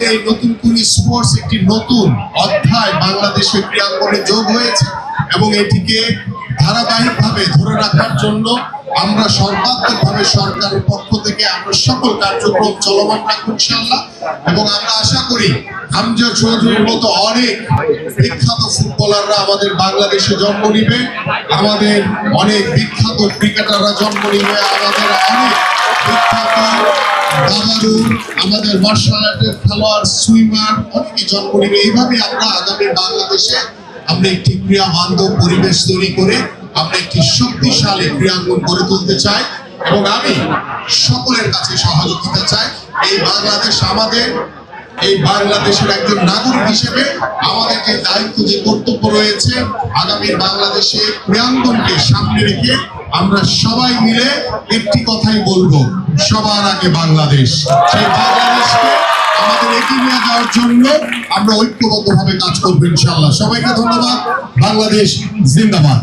এই নতুন কোন স্পোর্টস একটি নতুন অধ্যায় বাংলাদেশের ক্রীড়াঙ্গনে যোগ হয়েছে এবং এটিকে ধারাবাহিকভাবে ধরে রাখার জন্য আমরা সর্বাত্মকভাবে সরকারের পক্ষ থেকে আমরা সকল কার্যক্রম চলমান রাখবো ইনশাআল্লাহ। এবং আমরা আশা করি হামজা চৌধুরীর মতো অনেক বিখ্যাত ফুটবলাররা আমাদের বাংলাদেশে জন্ম নিবে, আমাদের অনেক বিখ্যাত ক্রিকেটাররা জন্ম নিবে, আমাদের অনেক বিখ্যাত দাবারু, আমাদের মার্শাল আর্টের খেলোয়াড়, সুইমার অনেকে জন্ম নিবে। এইভাবে আমরা আগামী বাংলাদেশে আমরা একটি ক্রীড়া বান্ধব পরিবেশ তৈরি করে আমরা একটি শক্তিশালী ক্রীড়াঙ্গন গড়ে তুলতে চাই এবং আমি সকলের কাছে সহযোগিতা চাই। এই বাংলাদেশ আমাদের, এই বাংলাদেশের একজন নাগরিক হিসেবে আমাদের যে দায়িত্ব, যে কর্তব্য রয়েছে আগামী বাংলাদেশে ক্রীড়াঙ্গনকে সামনে রেখে আমরা সবাই মিলে একটি কথাই বলবো, সবার আগে বাংলাদেশ। সেই বাংলাদেশকে আমাদের এগিয়ে নিয়ে যাওয়ার জন্য আমরা ঐক্যবদ্ধভাবে কাজ করবো ইনশাআল্লাহ। সবাইকে ধন্যবাদ। বাংলাদেশ জিন্দাবাদ।